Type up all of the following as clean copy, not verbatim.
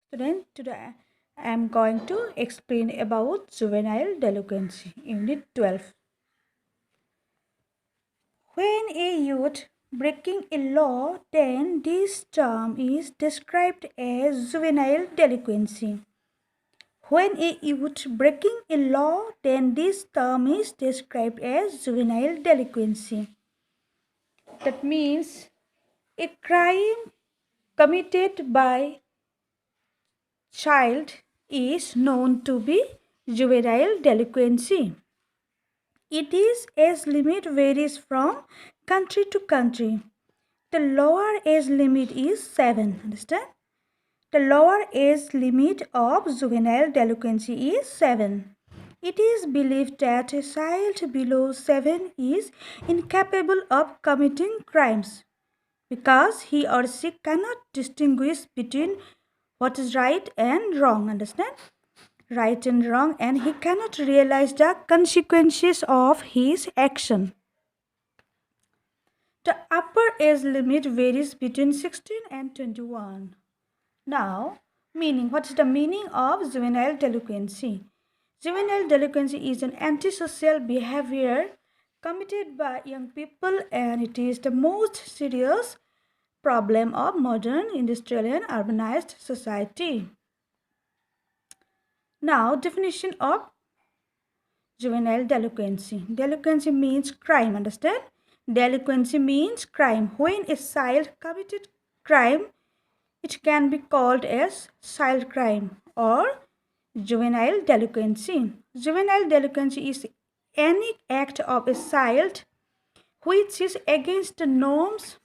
Student, today I am going to explain about juvenile delinquency, Unit 12. When a youth breaking a law, then this term is described as juvenile delinquency. When a youth breaking a law, then this term is described as juvenile delinquency. That means a crime committed by child is known to be juvenile delinquency. It is age limit varies from country to country. The lower age limit is 7. Understand? The lower age limit of juvenile delinquency is 7. It is believed that a child below 7 is incapable of committing crimes because he or she cannot distinguish between what is right and wrong. Understand? Right and wrong, and he cannot realize the consequences of his action. The upper age limit varies between 16 and 21. Now, meaning. What is the meaning of juvenile delinquency? Juvenile delinquency is an antisocial behavior committed by young people, and it is the most serious problem of modern industrial and urbanized society. Now, definition of juvenile delinquency. Delinquency means crime, understand? Delinquency means crime. When a child committed crime, it can be called as child crime or juvenile delinquency. Juvenile delinquency is any act of a child which is against the norms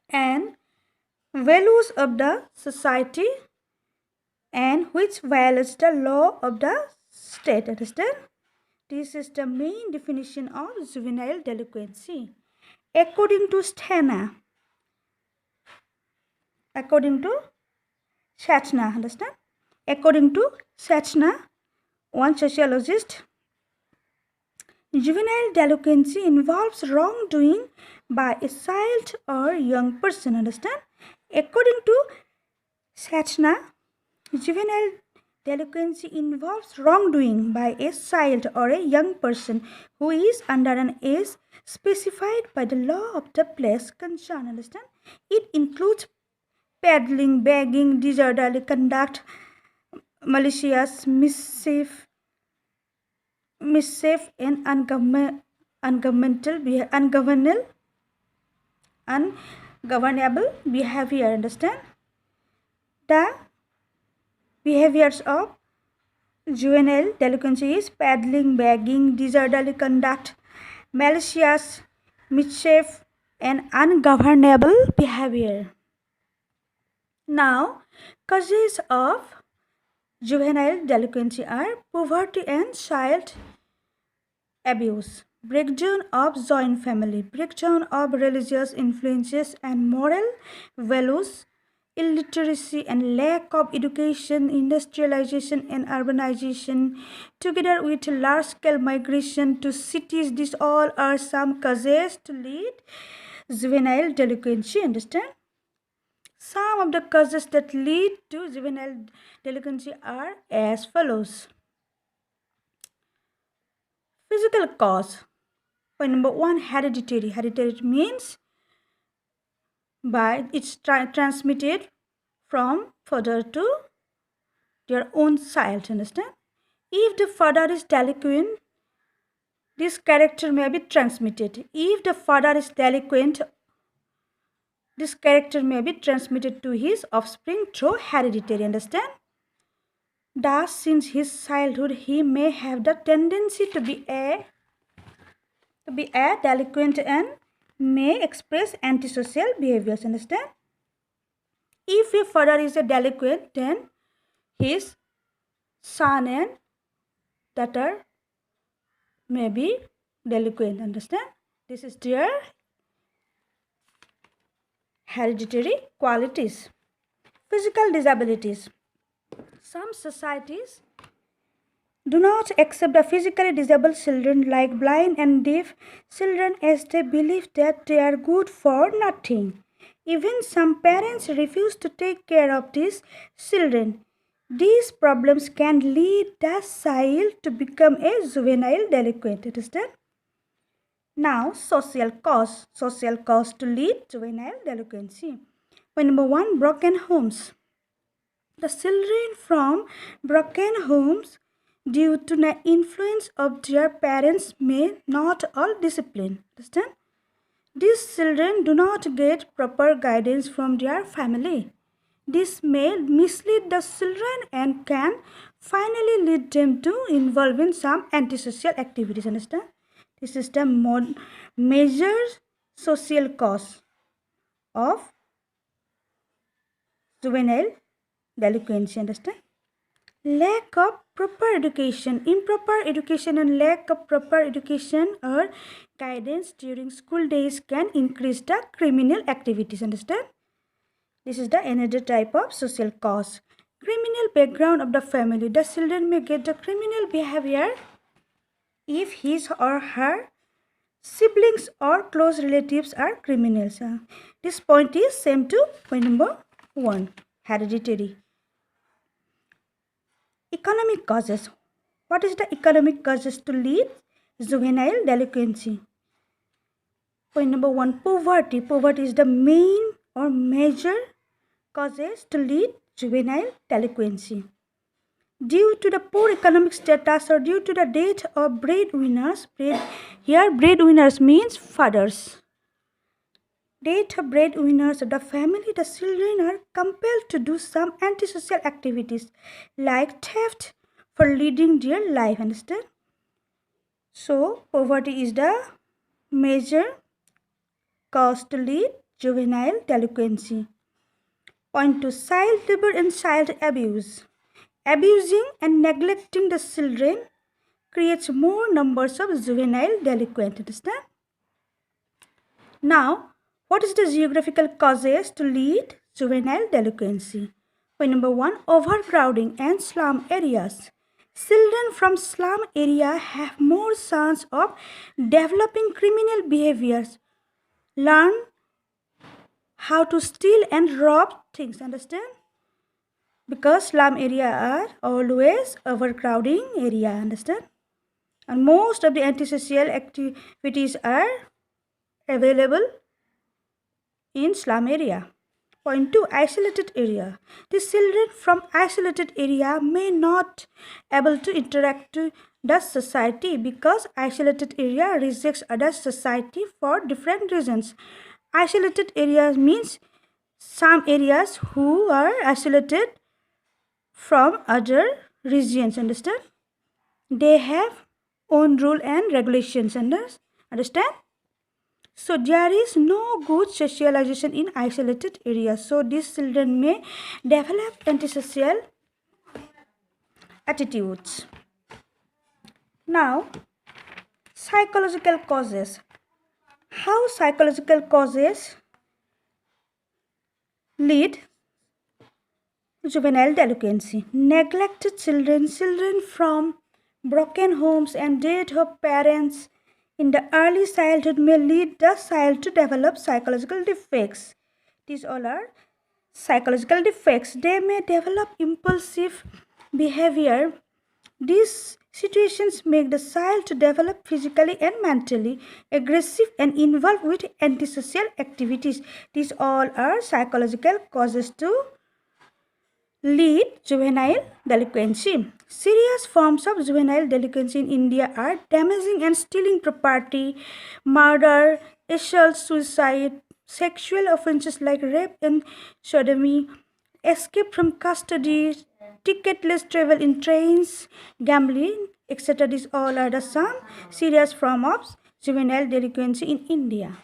and values of the society and which violates the law of the state. Understand? This is the main definition of juvenile delinquency. According to Stena, according to Sachna, understand? According to Sachna, one sociologist, juvenile delinquency involves wrongdoing by a child or young person, understand? According to Sachna, juvenile delinquency involves wrongdoing by a child or a young person who is under an age specified by the law of the place concerned. Understand? It includes peddling, begging, disorderly conduct, malicious mischief, and ungovernable behavior. Understand? The behaviors of juvenile delinquency is peddling, begging, disorderly conduct, malicious mischief, and ungovernable behavior. Now, causes of juvenile delinquency are poverty and child abuse, breakdown of joint family, breakdown of religious influences and moral values, illiteracy and lack of education, industrialization and urbanization, together with large-scale migration to cities. These all are some causes to lead juvenile delinquency. Understand? Some of the causes that lead to juvenile delinquency are as follows. Physical cause. Point number 1, hereditary. Hereditary means by it's transmitted from father to their own child. Understand? If the father is delinquent, this character may be transmitted. If the father is delinquent, this character may be transmitted to his offspring through hereditary. Understand? Thus, since his childhood, he may have the tendency to be a delinquent and may express antisocial behaviors. Understand? If a father is a delinquent, then his son and daughter may be delinquent. Understand? This is their hereditary qualities. Physical disabilities. Some societies do not accept the physically disabled children like blind and deaf children as they believe that they are good for nothing. Even some parents refuse to take care of these children. These problems can lead the child to become a juvenile delinquent. Understand? Now, social cause. Social cause to lead juvenile delinquency. Point number 1, broken homes. The children from broken homes due to the influence of their parents may not all discipline. Understand? These children do not get proper guidance from their family. This may mislead the children and can finally lead them to involve in some antisocial activities. Understand? This is the major social cause of juvenile delinquency. Understand? Lack of proper education. Improper education and lack of proper education or guidance during school days can increase the criminal activities. Understand? This is the another type of social cause. Criminal background of the family. The children may get the criminal behavior if his or her siblings or close relatives are criminals. This point is same to point number 1, hereditary. Economic causes. What is the economic causes to lead juvenile delinquency? Point number 1, poverty. Poverty is the main or major causes to lead juvenile delinquency. Due to the poor economic status or due to the death of breadwinners, here breadwinners means fathers. Death of breadwinners of the family, the children are compelled to do some antisocial activities like theft for leading their life. Understand? So, poverty is the major cause to lead juvenile delinquency. Point 2, child labor and child abuse. Abusing and neglecting the children creates more numbers of juvenile delinquents. Understand? Now, what is the geographical causes to lead juvenile delinquency? Point number 1, overcrowding and slum areas. Children from slum area have more chance of developing criminal behaviors. Learn how to steal and rob things. Understand? Because slum area are always overcrowding area. Understand? And most of the antisocial activities are available in slum area. Point 2, isolated area. The children from isolated area may not able to interact to the society because isolated area rejects other society for different reasons. Isolated areas means some areas who are isolated from other regions. Understand? They have own rule and regulations. Understand? So there is no good socialization in isolated areas. So these children may develop antisocial attitudes. Now, psychological causes. How psychological causes lead juvenile delinquency? Neglected children, children from broken homes and death of parents in the early childhood may lead the child to develop psychological defects. These all are psychological defects. They may develop impulsive behavior. These situations make the child to develop physically and mentally aggressive and involved with antisocial activities. These all are psychological causes to lead juvenile delinquency. Serious forms of juvenile delinquency in India are damaging and stealing property, murder, assault, suicide, sexual offences like rape and sodomy, escape from custody, ticketless travel in trains, gambling, etc. These all are the some serious forms of juvenile delinquency in India.